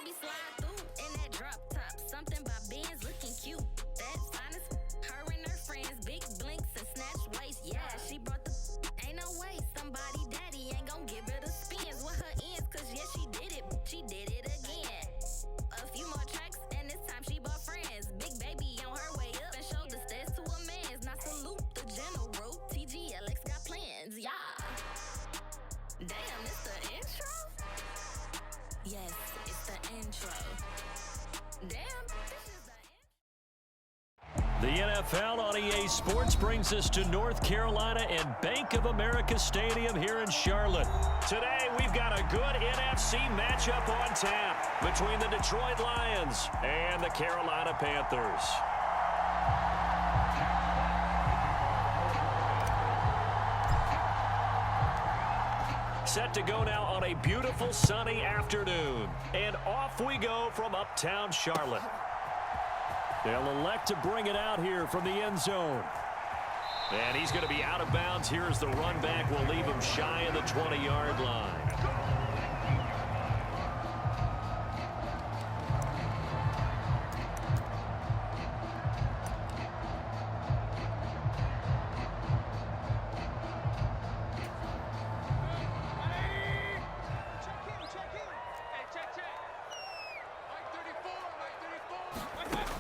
baby slide through in that drop top. Something by Benz looking cute. That's finest. Her and her friends, big blinks and snatch waist. Yeah, she brought the. Ain't no way somebody daddy ain't gon' give her the spins with her ends. Cause yeah, she did it. She did it again. A few more tracks and this time she bought friends. Big baby on her way up and showed the stairs to a man's. Now salute the general. TGLX got plans. Yeah. Damn, it's the intro? Yes, it's the intro. Damn, this is the The NFL on EA Sports brings us to North Carolina and Bank of America Stadium here in Charlotte. Today, we've got a good NFC matchup on tap between the Detroit Lions and the Carolina Panthers. Set to go now on a beautiful sunny afternoon. And off we go from uptown Charlotte. They'll elect to bring it out here from the end zone. And he's going to be out of bounds. Here's the run back. We'll leave him shy of the 20-yard line.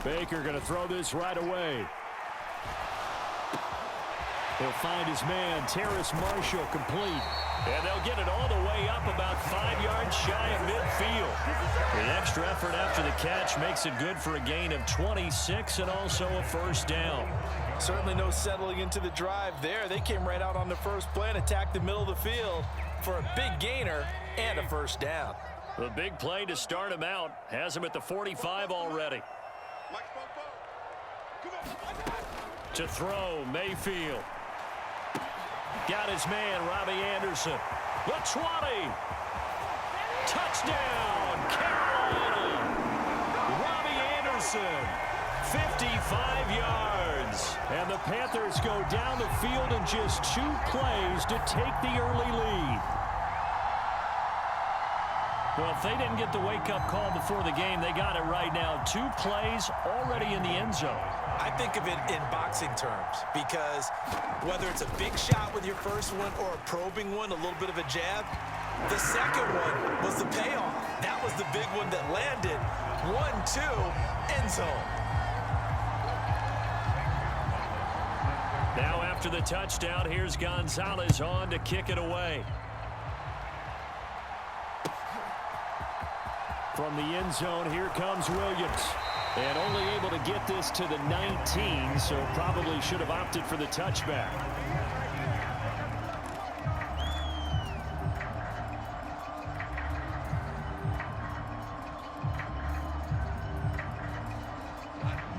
Baker going to throw this right away. He'll find his man, Terrace Marshall, complete. And they'll get it all the way up about 5 yards shy of midfield. The extra effort after the catch makes it good for a gain of 26 and also a first down. Certainly no settling into the drive there. They came right out on the first play and attacked the middle of the field for a big gainer and a first down. The big play to start him out has him at the 45 already. To throw, Mayfield. Got his man, Robbie Anderson. The 20. Touchdown, Carolina. Robbie Anderson, 55 yards. And the Panthers go down the field in just 2 plays to take the early lead. Well, if they didn't get the wake-up call before the game, they got it right now. 2 plays already in the end zone. I think of it in boxing terms because whether it's a big shot with your first one or a probing one, a little bit of a jab, the second one was the payoff. That was the big one that landed. 1-2, end zone. Now after the touchdown, here's Gonzalez on to kick it away. From the end zone, here comes Williams. And only able to get this to the 19, so probably should have opted for the touchback.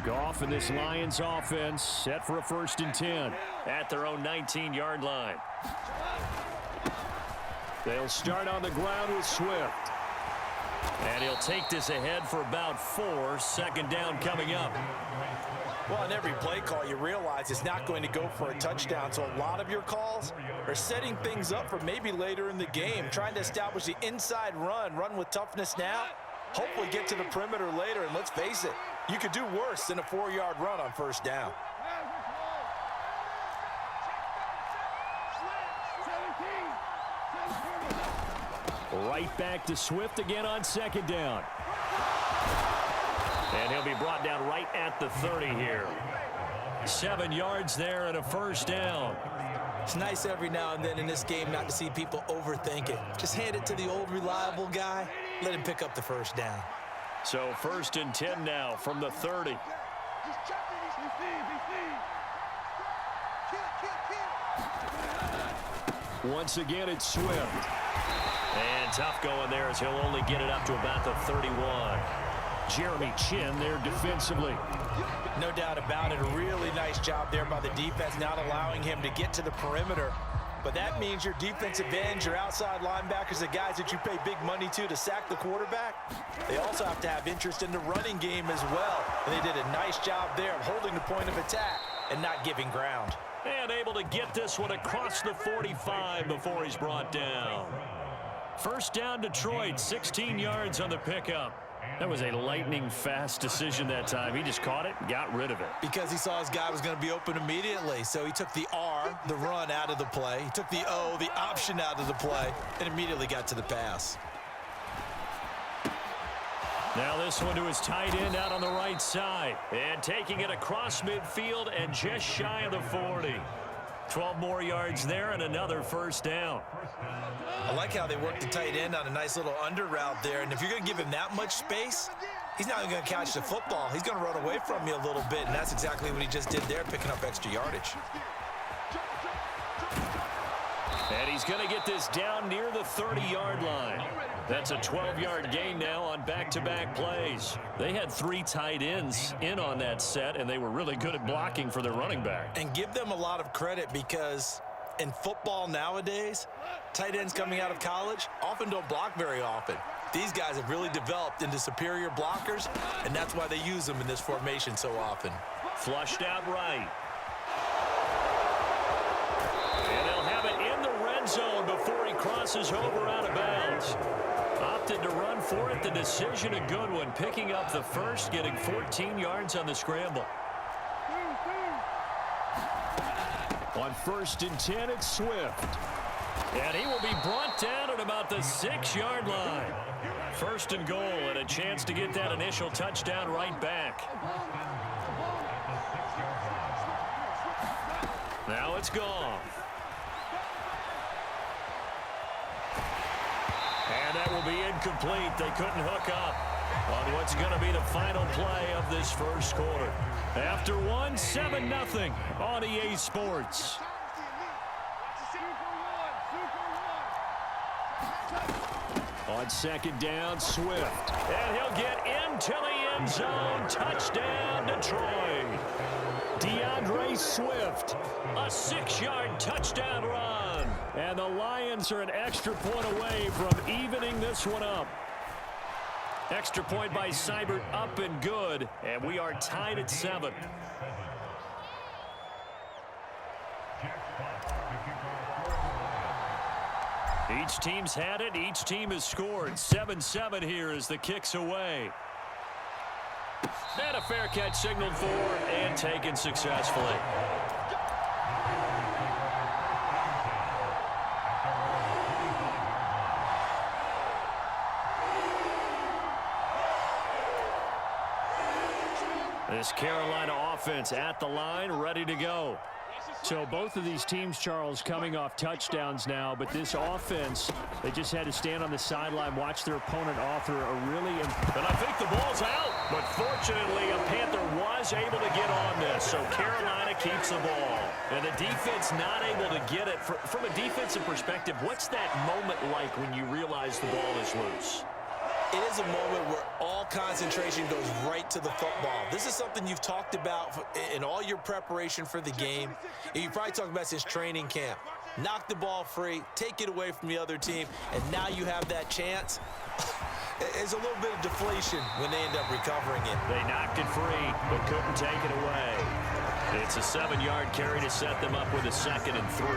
Goff and this Lions offense set for a 1st and 10 at their own 19-yard line. They'll start on the ground with Swift. And he'll take this ahead for about 4. Second down coming up. Well, on every play call, you realize it's not going to go for a touchdown. So a lot of your calls are setting things up for maybe later in the game, trying to establish the inside run with toughness now, hopefully get to the perimeter later. And let's face it, you could do worse than a 4-yard run on first down. Right back to Swift again on second down. And he'll be brought down right at the 30 here. 7 yards there and a first down. It's nice every now and then in this game not to see people overthink it. Just hand it to the old reliable guy. Let him pick up the first down. So 1st and 10 now from the 30. Once again, it's Swift. And tough going there as he'll only get it up to about the 31. Jeremy Chin there defensively. No doubt about it. A really nice job there by the defense, not allowing him to get to the perimeter. But that means your defensive ends, your outside linebackers, the guys that you pay big money to sack the quarterback, they also have to have interest in the running game as well. And they did a nice job there of holding the point of attack and not giving ground. And able to get this one across the 45 before he's brought down. First down, Detroit, 16 yards on the pickup. That was a lightning-fast decision that time. He just caught it and got rid of it. Because he saw his guy was going to be open immediately. So he took the R, the run, out of the play. He took the O, the option, out of the play, and immediately got to the pass. Now this one to his tight end out on the right side. And taking it across midfield and just shy of the 40. 12 more yards there and another first down. I like how they work the tight end on a nice little under route there. And if you're going to give him that much space, he's not even going to catch the football. He's going to run away from you a little bit, and that's exactly what he just did there, picking up extra yardage. And he's going to get this down near the 30-yard line. That's a 12-yard gain now on back-to-back plays. They had 3 tight ends in on that set, and they were really good at blocking for their running back. And give them a lot of credit because in football nowadays, tight ends coming out of college often don't block very often. These guys have really developed into superior blockers, and that's why they use them in this formation so often. Flushed out right. And they'll have it in the red zone before he crosses over out of bounds. Opted to run for it. The decision a good one. Picking up the first, getting 14 yards on the scramble. On 1st and 10, it's Swift. And he will be brought down at about the 6-yard line. 1st and goal and a chance to get that initial touchdown right back. Now it's gone. And that will be incomplete. They couldn't hook up on what's going to be the final play of this first quarter. After one, 7-0 on EA Sports. On 2nd down, Swift. And he'll get into the end zone. Touchdown, Detroit. DeAndre Swift, a 6-yard touchdown run. And the Lions are an extra point away from evening this one up. Extra point by Seibert, up and good. And we are tied at 7. Each team's had it. Each team has scored. 7-7 here as the kick's away. And a fair catch signaled for and taken successfully. This Carolina offense at the line, ready to go. So both of these teams, Charles, coming off touchdowns now, but this offense, they just had to stand on the sideline, watch their opponent author a really... And I think the ball's out, but fortunately a Panther was able to get on this, so Carolina keeps the ball. And the defense not able to get it. From a defensive perspective, what's that moment like when you realize the ball is loose? It is a moment where all concentration goes right to the football. This is something you've talked about in all your preparation for the game. You probably talked about since training camp. Knock the ball free, take it away from the other team, and now you have that chance. There's a little bit of deflation when they end up recovering it. They knocked it free, but couldn't take it away. It's a 7-yard carry to set them up with a 2nd and 3.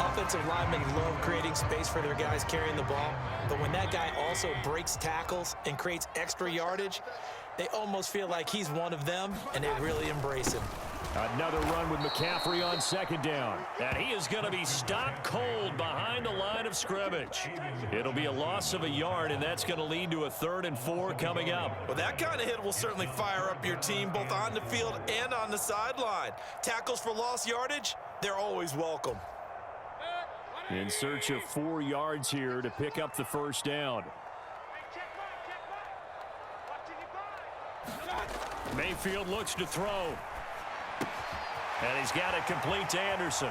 Offensive linemen love creating space for their guys carrying the ball, but when that guy also breaks tackles and creates extra yardage, they almost feel like he's one of them, and they really embrace him. Another run with McCaffrey on 2nd down. And he is going to be stopped cold behind the line of scrimmage. It'll be a loss of a yard, and that's going to lead to a 3rd and 4 coming up. Well, that kind of hit will certainly fire up your team both on the field and on the sideline. Tackles for lost yardage, they're always welcome. In search of 4 yards here to pick up the first down. Mayfield looks to throw. And he's got it complete to Anderson.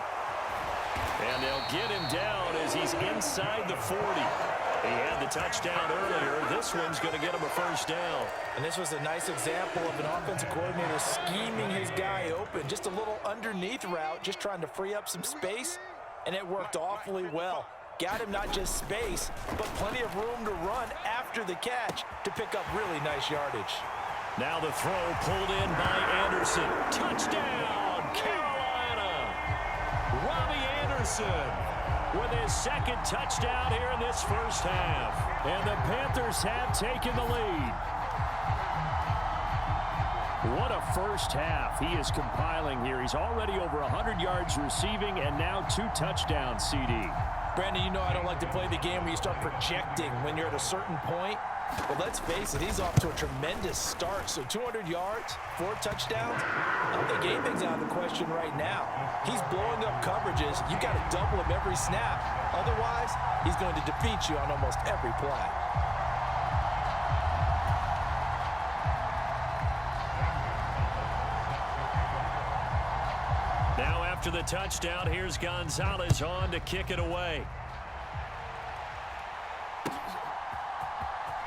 And they'll get him down as he's inside the 40. He had the touchdown earlier. This one's going to get him a first down. And this was a nice example of an offensive coordinator scheming his guy open. Just a little underneath route, just trying to free up some space. And it worked awfully well. Got him not just space, but plenty of room to run after the catch to pick up really nice yardage. Now the throw pulled in by Anderson. Touchdown, Carolina. Robbie Anderson with his 2nd touchdown here in this first half. And the Panthers have taken the lead. What a first half he is compiling here. He's already over 100 yards receiving and now 2 touchdowns, CD. Brandon, you know I don't like to play the game where you start projecting when you're at a certain point. But let's face it, he's off to a tremendous start. So 200 yards, 4 touchdowns. I don't think anything's out of the question right now. He's blowing up coverages. You've got to double him every snap. Otherwise, he's going to defeat you on almost every play. Now after the touchdown, here's Gonzalez on to kick it away.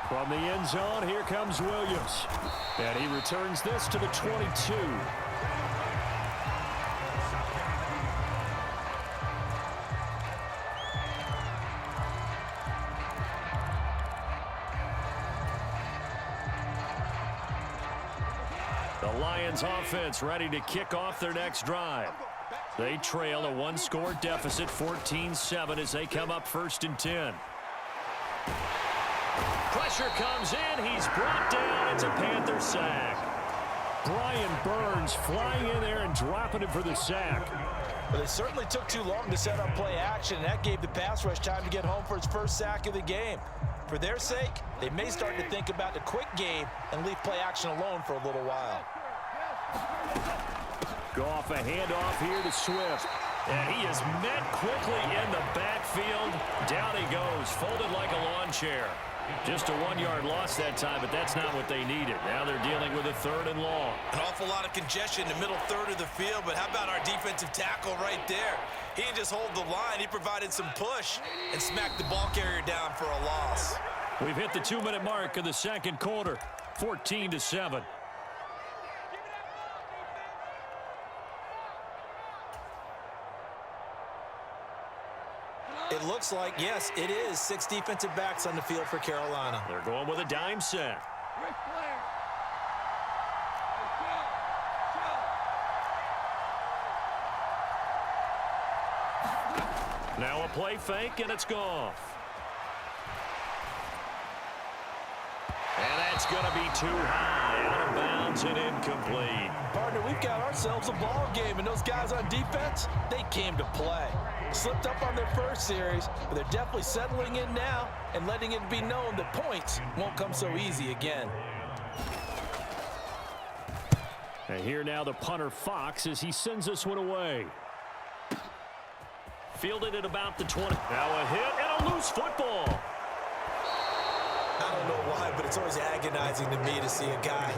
From the end zone, here comes Williams. And he returns this to the 22. The Lions offense ready to kick off their next drive. They trail a 1-score deficit, 14-7, as they come up 1st and 10. Pressure comes in. He's brought down. It's a Panther sack. Brian Burns flying in there and dropping it for the sack. But it certainly took too long to set up play action, and that gave the pass rush time to get home for his first sack of the game. For their sake, they may start to think about the quick game and leave play action alone for a little while. Goff, a handoff here to Swift. And he is met quickly in the backfield. Down he goes, folded like a lawn chair. Just a 1-yard loss that time, but that's not what they needed. Now they're dealing with a 3rd and long. An awful lot of congestion in the middle third of the field, but how about our defensive tackle right there? He didn't just hold the line. He provided some push and smacked the ball carrier down for a loss. We've hit the 2-minute mark of the second quarter, 14-7. It looks like, yes, it is 6 defensive backs on the field for Carolina. They're going with a dime set. Now a play fake, and it's Goff. And that's going to be too high, out of bounds and incomplete. Partner, we've got ourselves a ball game, and those guys on defense, they came to play. Slipped up on their first series, but they're definitely settling in now and letting it be known that points won't come so easy again. And here now the punter Fox as he sends this one away. Fielded at about the 20. Now a hit and a loose football. I don't know why, but it's always agonizing to me to see a guy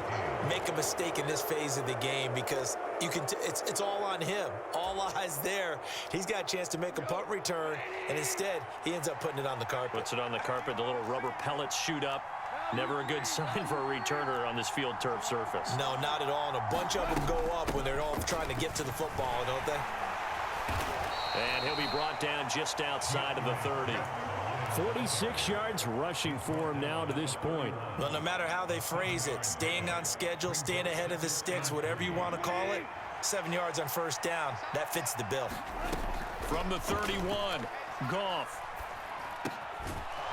make a mistake in this phase of the game because you can it's all on him. All eyes there. He's got a chance to make a punt return, and instead he ends up putting it on the carpet. Puts it on the carpet. The little rubber pellets shoot up. Never a good sign for a returner on this field turf surface. No, not at all. And a bunch of them go up when they're all trying to get to the football, don't they? And he'll be brought down just outside of the 30. 46 yards rushing for him now to this point. Well, no matter how they phrase it, staying on schedule, staying ahead of the sticks, whatever you want to call it, 7 yards on first down, that fits the bill. From the 31, Goff.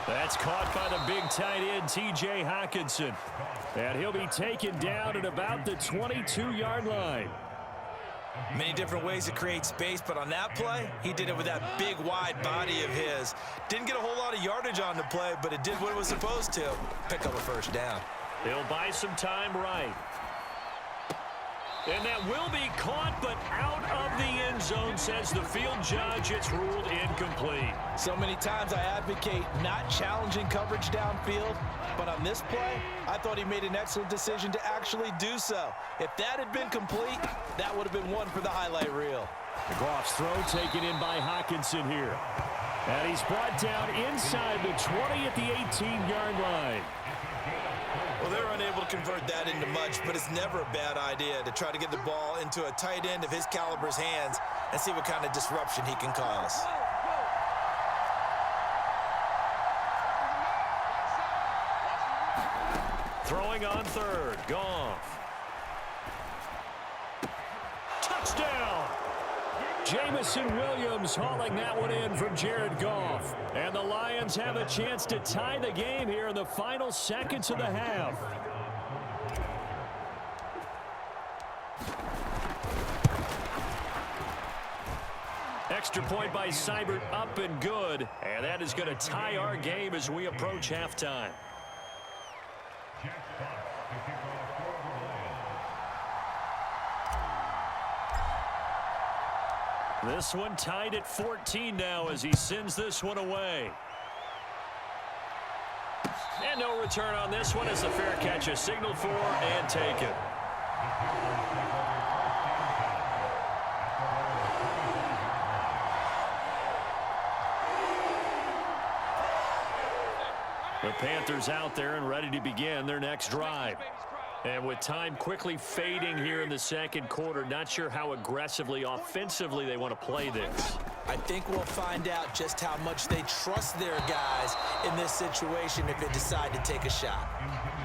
That's caught by the big tight end, T.J. Hockenson. And he'll be taken down at about the 22-yard line. Many different ways to create space, but on that play, he did it with that big, wide body of his. Didn't get a whole lot of yardage on the play, but it did what it was supposed to. Pick up a first down. He'll buy some time right. And that will be caught, but out of the end zone, says the field judge. It's ruled incomplete. So many times I advocate not challenging coverage downfield, but on this play, I thought he made an excellent decision to actually do so. If that had been complete, that would have been one for the highlight reel. The Goff's throw taken in by Hockenson here. And he's brought down inside the 20 at the 18-yard line. Well, they're unable to convert that into much, but it's never a bad idea to try to get the ball into a tight end of his caliber's hands and see what kind of disruption he can cause. Throwing on third, Goff. Touchdown! Jamison Williams hauling that one in from Jared Goff. And the Lions have a chance to tie the game here in the final seconds of the half. extra point by Seibert up and good. And that is going to tie our game as we approach halftime. This one tied at 14 now as he sends this one away. And no return on this one as the fair catch is signaled for and taken. The Panthers out there and ready to begin their next drive. And with time quickly fading here in the second quarter, not sure how aggressively, offensively they want to play this. I think we'll find out just how much they trust their guys in this situation if they decide to take a shot.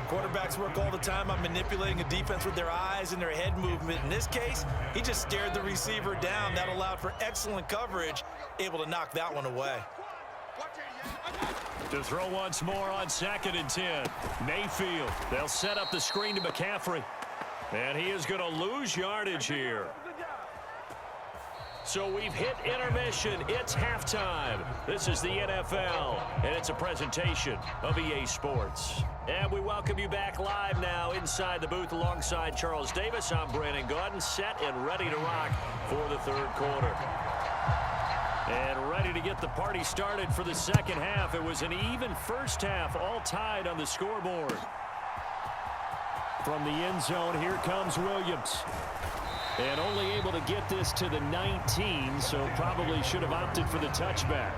Quarterbacks work all the time on manipulating a defense with their eyes and their head movement. In this case, he just stared the receiver down. That allowed for excellent coverage, able to knock that one away. To throw once more on 2nd and 10. Mayfield. They'll set up the screen to McCaffrey. And he is going to lose yardage here. So we've hit intermission. It's halftime. This is the NFL, and it's a presentation of EA Sports. And we welcome you back live now inside the booth alongside Charles Davis. I'm Brandon Gaudin, set and ready to rock for the third quarter. And ready to get the party started for the second half. It was an even first half, all tied on the scoreboard. From the end zone, here comes Williams. And only able to get this to the 19, so probably should have opted for the touchback.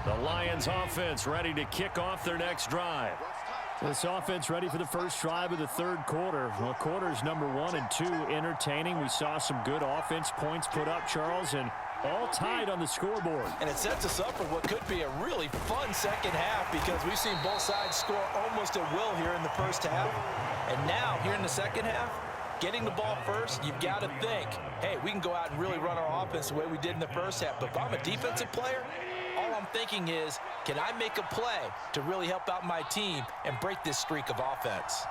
The Lions offense ready to kick off their next drive. This offense ready for the first drive of the third quarter. Well, quarters number 1 and 2 entertaining. We saw some good offense points put up, Charles, and all tied on the scoreboard. And it sets us up for what could be a really fun second half because we've seen both sides score almost at will here in the first half. And now, here in the second half, getting the ball first, you've got to think, hey, we can go out and really run our offense the way we did in the first half. But if I'm a defensive player, all I'm thinking is, can I make a play to really help out my team and break this streak of offense?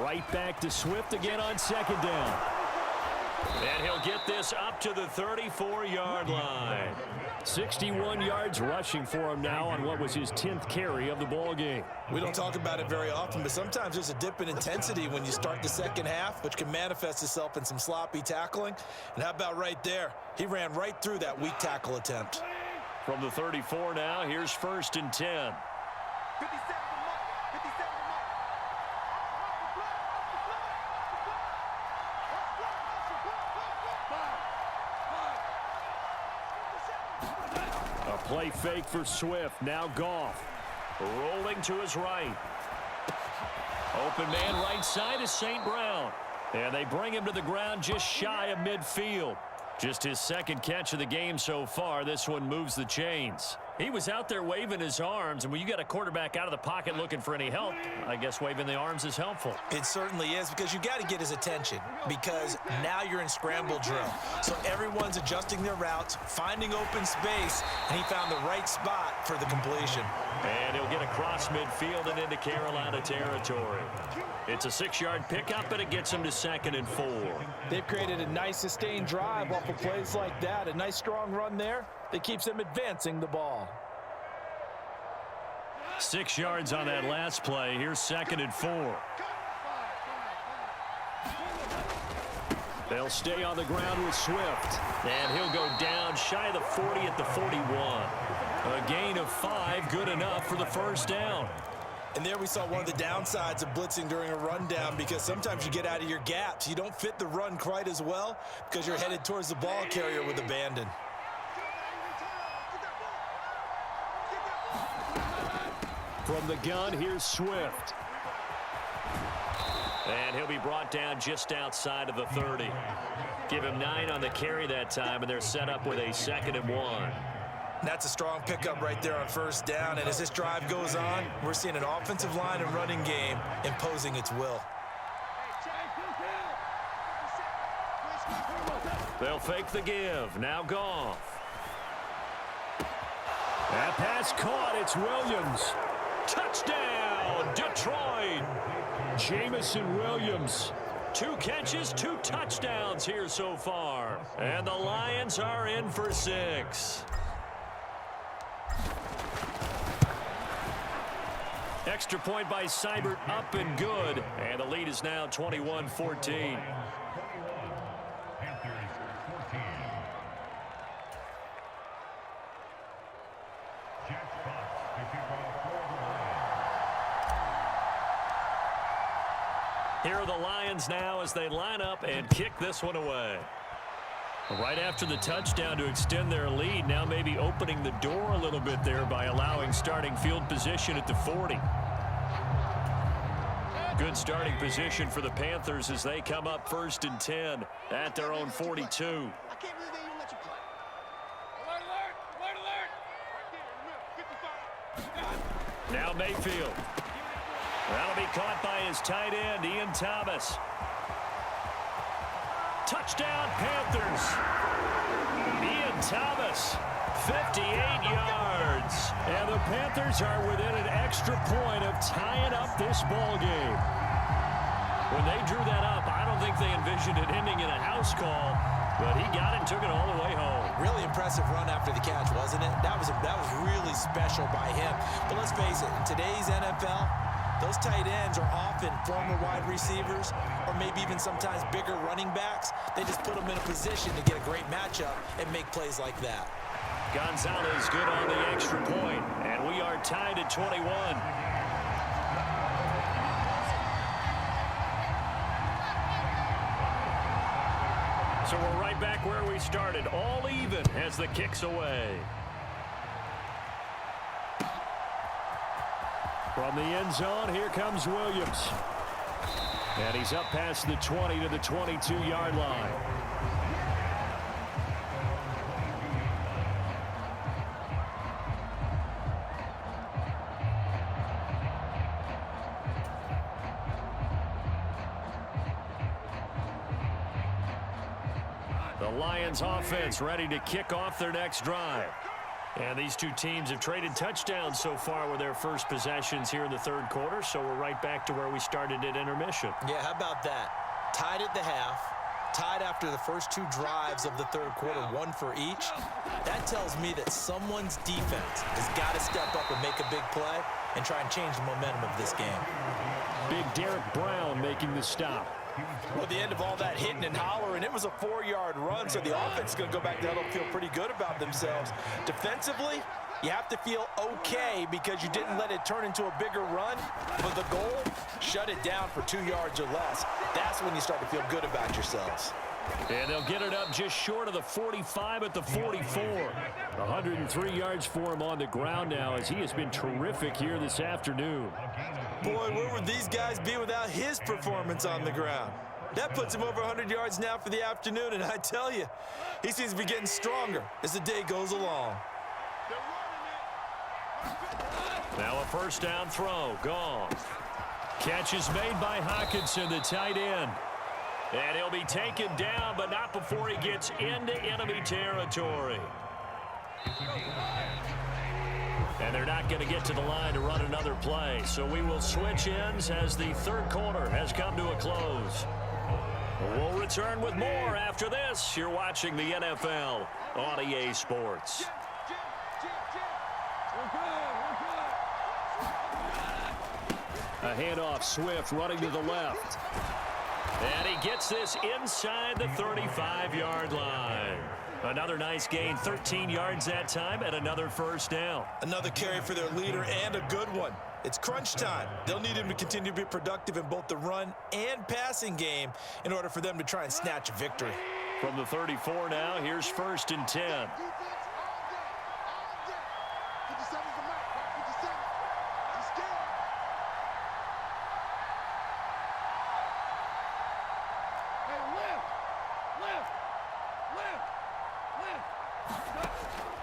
Right back to Swift again on 2nd down. And he'll get this up to the 34-yard line. 61 yards rushing for him now on what was his 10th carry of the ball game. We don't talk about it very often, but sometimes there's a dip in intensity when you start the second half, which can manifest itself in some sloppy tackling. And how about right there? He ran right through that weak tackle attempt. From the 34 now, here's 1st and 10. Play fake for Swift. Now Goff. Rolling to his right. Open man right side is St. Brown. And they bring him to the ground just shy of midfield. Just his second catch of the game so far. This one moves the chains. He was out there waving his arms, and when you got a quarterback out of the pocket looking for any help, I guess waving the arms is helpful. It certainly is, because you got to get his attention, because now you're in scramble drill. So everyone's adjusting their routes, finding open space, and he found the right spot for the completion. And he'll get across midfield and into Carolina territory. It's a 6-yard pickup, and it gets him to 2nd and 4. They've created a nice sustained drive off of plays like that. A nice strong run there that keeps them advancing the ball. 6 yards on that last play. Here's 2nd and 4. They'll stay on the ground with Swift. And he'll go down shy of the 40 at the 41. A gain of 5, good enough for the first down. And there we saw one of the downsides of blitzing during a rundown, because sometimes you get out of your gaps. You don't fit the run quite as well because you're headed towards the ball carrier with abandon. From the gun, here's Swift. And he'll be brought down just outside of the 30. Give him 9 on the carry that time, and they're set up with a 2nd and 1. That's a strong pickup right there on first down. And as this drive goes on, we're seeing an offensive line and running game imposing its will. They'll fake the give. Now Goff. That pass caught. It's Williams. Touchdown, Detroit. Jamison Williams. 2 catches, 2 touchdowns here so far. And the Lions are in for 6. Extra point by Seibert, up and good. And the lead is now 21-14. Here are the Lions now as they line up and kick this one away. Right after the touchdown to extend their lead, now maybe opening the door a little bit there by allowing starting field position at the 40. Good starting position for the Panthers as they come up 1st and 10 at their own 42. I can't believe they even let you play. Alert, alert, alert! Now Mayfield. That'll be caught by his tight end, Ian Thomas. Touchdown, Panthers. Ian Thomas, 58 yards. And the Panthers are within an extra point of tying up this ball game. When they drew that up, I don't think they envisioned it ending in a house call, but he got it and took it all the way home. Really impressive run after the catch, wasn't it? That was really special by him. But let's face it, in today's NFL, those tight ends are often former wide receivers or maybe even sometimes bigger running backs. They just put them in a position to get a great matchup and make plays like that. Gonzalez good on the extra point, and we are tied at 21. So we're right back where we started, all even as the kick's away. From the end zone, here comes Williams. And he's up past the 20 to the 22-yard line. The Lions offense ready to kick off their next drive. And these two teams have traded touchdowns so far with their first possessions here in the third quarter, so we're right back to where we started at intermission. Yeah, how about that? Tied at the half, tied after the first 2 drives of the third quarter, 1 for each. That tells me that someone's defense has got to step up and make a big play and try and change the momentum of this game. Big Derek Brown making the stop. Well, the end of all that hitting and hollering, it was a 4-yard run, so the offense is going to go back there and feel pretty good about themselves. Defensively, you have to feel okay because you didn't let it turn into a bigger run. But the goal, shut it down for 2 yards or less. That's when you start to feel good about yourselves. And they'll get it up just short of the 45 at the 44. 103 yards for him on the ground now as he has been terrific here this afternoon. Boy, where would these guys be without his performance on the ground? That puts him over 100 yards now for the afternoon, and I tell you, he seems to be getting stronger as the day goes along. Now a first down throw, gone. Catch is made by Hawkinson, the tight end. And he'll be taken down, but not before he gets into enemy territory. And they're not going to get to the line to run another play. So we will switch ends as the third quarter has come to a close. We'll return with more after this. You're watching the NFL on EA Sports. A handoff, Swift running to the left. And he gets this inside the 35-yard line. Another nice gain, 13 yards that time, and another first down. Another carry for their leader and a good one. It's crunch time. They'll need him to continue to be productive in both the run and passing game in order for them to try and snatch a victory. From the 34 now, here's 1st and 10.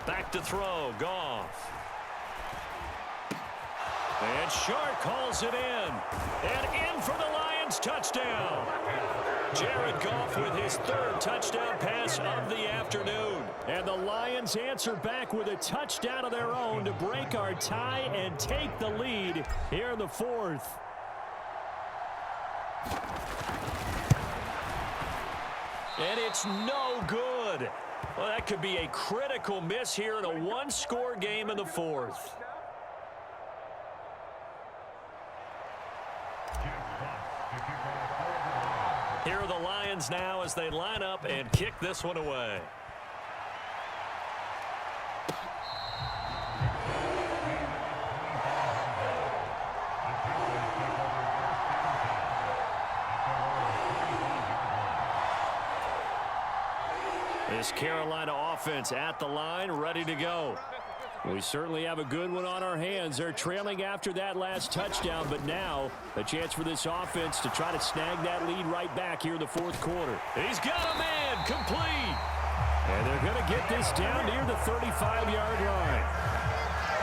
Back to throw, Goff. And Shark calls it in. And in for the Lions touchdown. Jared Goff with his third touchdown pass of the afternoon. And the Lions answer back with a touchdown of their own to break our tie and take the lead here in the fourth. And it's no good. Well, that could be a critical miss here in a one-score game in the fourth. Here are the Lions now as they line up and kick this one away. This Carolina offense at the line, ready to go. We certainly have a good one on our hands. They're trailing after that last touchdown, but now a chance for this offense to try to snag that lead right back here in the fourth quarter. He's got a man, complete. And they're going to get this down near the 35-yard line.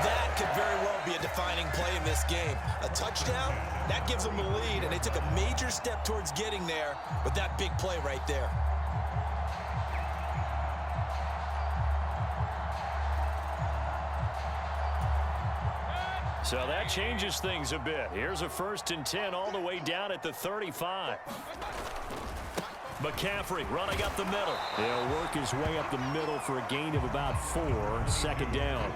That could very well be a defining play in this game. A touchdown, that gives them the lead, and they took a major step towards getting there with that big play right there. So that changes things a bit. Here's a 1st and 10 all the way down at the 35. McCaffrey running up the middle. He'll work his way up the middle for a gain of about 4. 2nd down.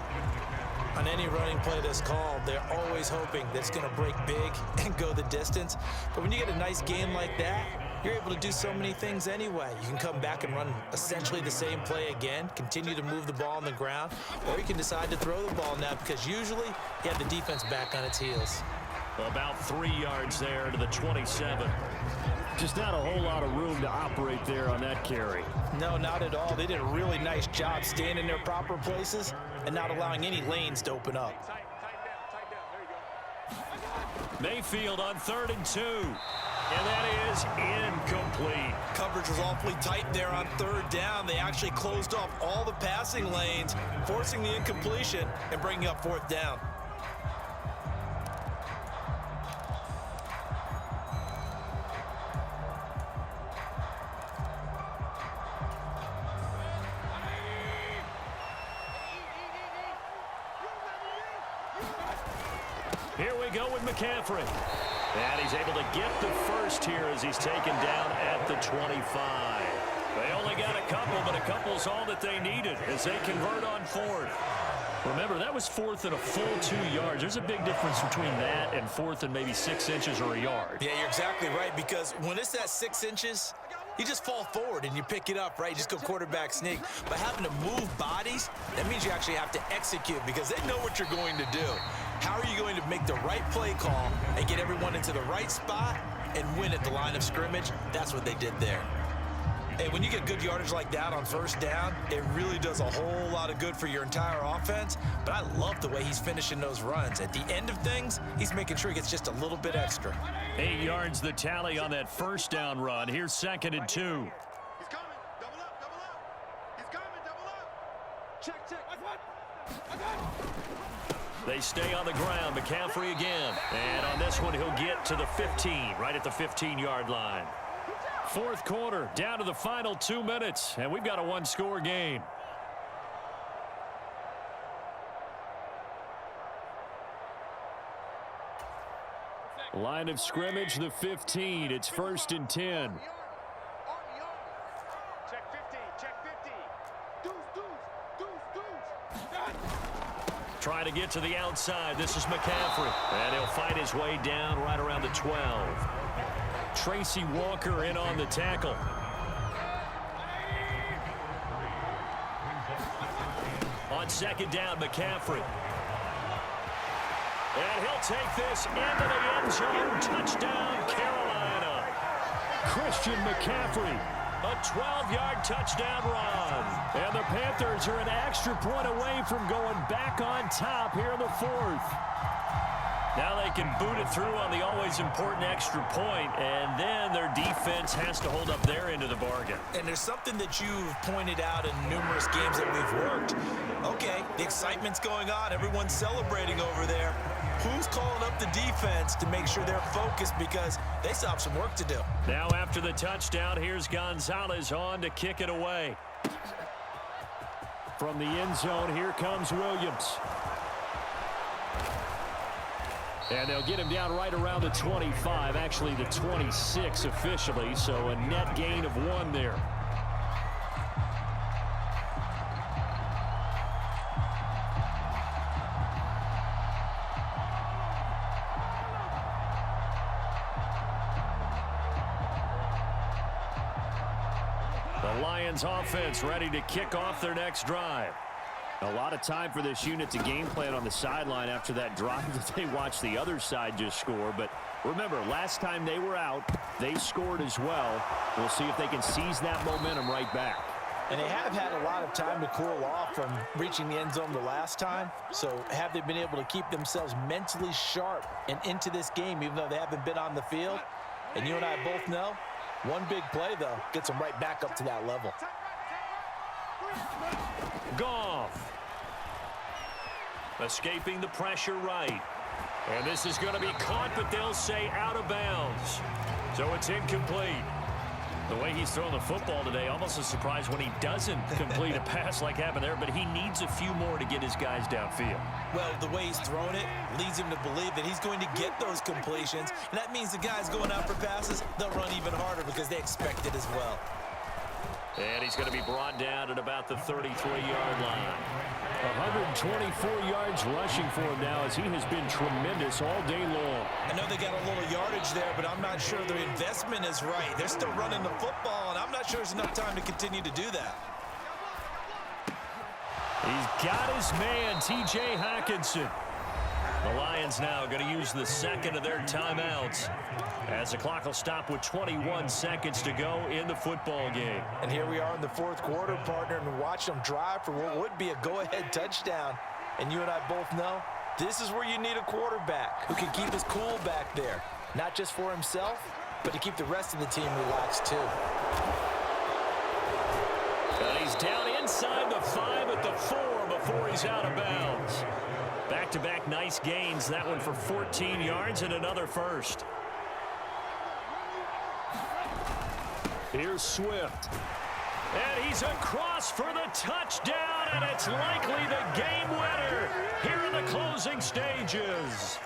On any running play that's called, they're always hoping that it's going to break big and go the distance. But when you get a nice game like that, you're able to do so many things anyway. You can come back and run essentially the same play again, continue to move the ball on the ground, or you can decide to throw the ball now because usually you have the defense back on its heels. About 3 yards there to the 27. Just not a whole lot of room to operate there on that carry. No, not at all. They did a really nice job staying in their proper places and not allowing any lanes to open up. Mayfield on 3rd and 2. And that is incomplete. Coverage was awfully tight there on 3rd down. They actually closed off all the passing lanes, forcing the incompletion and bringing up 4th down. Here we go with McCaffrey. And he's able to get the first here as he's taken down at the 25. They only got a couple, but a couple's all that they needed as they convert on 4th. Remember, that was 4th and a full 2 yards. There's a big difference between that and 4th and maybe 6 inches or a yard. Yeah, you're exactly right, because when it's that 6 inches, you just fall forward and you pick it up, right? You just go quarterback sneak. But having to move bodies, that means you actually have to execute because they know what you're going to do. How are you going to make the right play call and get everyone into the right spot and win at the line of scrimmage? That's what they did there. Hey, when you get good yardage like that on 1st down, it really does a whole lot of good for your entire offense. But I love the way he's finishing those runs. At the end of things, he's making sure he gets just a little bit extra. 8 yards the tally on that 1st down run. Here's 2nd and 2. He's coming. Double up, double up. He's coming, double up. Check, check. I got. They stay on the ground. McCaffrey again. And on this one, he'll get to the 15, right at the 15-yard line. 4th quarter, down to the final 2 minutes, and we've got a one-score game. Line of scrimmage, the 15. It's 1st and 10. Check 50, check 50. Deuce. Trying to get to the outside. This is McCaffrey. And he'll fight his way down right around the 12. Tracy Walker in on the tackle. On 2nd down, McCaffrey. And he'll take this into the end zone. Touchdown, Carolina. Christian McCaffrey. A 12-yard touchdown run. And the Panthers are an extra point away from going back on top here in the 4th. Now they can boot it through on the always important extra point, and then their defense has to hold up their end of the bargain. And there's something that you've pointed out in numerous games that we've worked. Okay, the excitement's going on. Everyone's celebrating over there. who's calling up the defense to make sure they're focused because they still have some work to do. Now after the touchdown, here's Gonzalez on to kick it away. From the end zone, here comes Williams. And they'll get him down right around the 25, actually the 26 officially, so a net gain of 1 there. The Lions offense ready to kick off their next drive. A lot of time for this unit to game plan on the sideline after that drive that they watched the other side just score. But remember, last time they were out, they scored as well. We'll see if they can seize that momentum right back. And they have had a lot of time to cool off from reaching the end zone the last time. So have they been able to keep themselves mentally sharp and into this game even though they haven't been on the field? And you and I both know, one big play, though, gets them right back up to that level. Goff. Escaping the pressure right. And this is going to be caught, but they'll say out of bounds. So it's incomplete. The way he's throwing the football today, almost a surprise when he doesn't complete a pass like happened there, but he needs a few more to get his guys downfield. Well, the way he's thrown it leads him to believe that he's going to get those completions, and that means the guys going out for passes, they'll run even harder because they expect it as well. And he's going to be brought down at about the 33-yard line. 124 yards rushing for him now as he has been tremendous all day long. I know they got a little yardage there, but I'm not sure their investment is right. They're still running the football, and I'm not sure there's enough time to continue to do that. He's got his man, T.J. Hockenson. The Lions now going to use the second of their timeouts as the clock will stop with 21 seconds to go in the football game. And here we are in the fourth quarter, partner, and watch them drive for what would be a go-ahead touchdown. And you and I both know this is where you need a quarterback who can keep his cool back there, not just for himself, but to keep the rest of the team relaxed too. And he's down inside the 5 at the 4 before he's out of bounds. Back-to-back nice gains. That one for 14 yards and another first. Here's Swift. And he's across for the touchdown, and it's likely the game winner here in the closing stages.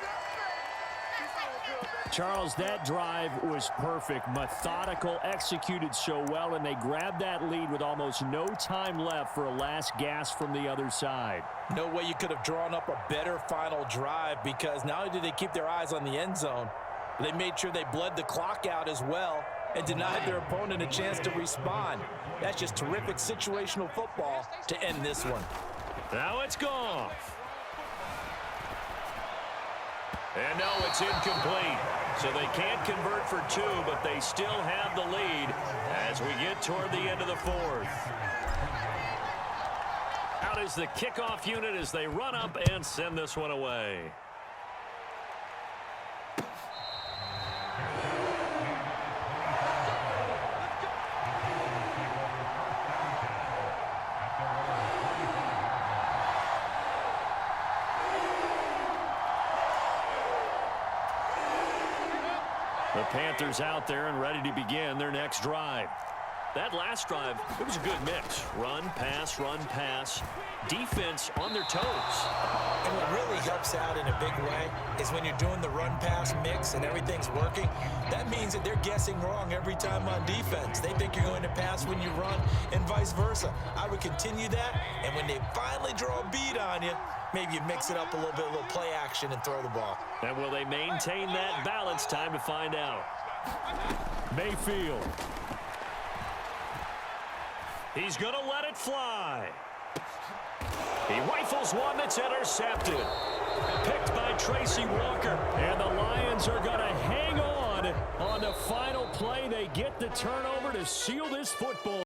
Charles, that drive was perfect, methodical, executed so well, and they grabbed that lead with almost no time left for a last gasp from the other side. No way you could have drawn up a better final drive because not only did they keep their eyes on the end zone, but they made sure they bled the clock out as well and denied their opponent a chance to respond. That's just terrific situational football to end this one. Now it's Goff. And no, it's incomplete. So they can't convert for 2, but they still have the lead as we get toward the end of the fourth. Out is the kickoff unit as they run up and send this one away. The Panthers out there and ready to begin their next drive. That last drive, it was a good mix. Run, pass, defense on their toes. And what really helps out in a big way is when you're doing the run-pass mix and everything's working, that means that they're guessing wrong every time on defense. They think you're going to pass when you run and vice versa. I would continue that, and when they finally draw a bead on you, maybe you mix it up a little bit, a little play action and throw the ball. And will they maintain that balance? Time to find out. Mayfield. He's going to let it fly. He rifles one that's intercepted. Picked by Tracy Walker. And the Lions are going to hang on the final play. They get the turnover to seal this football.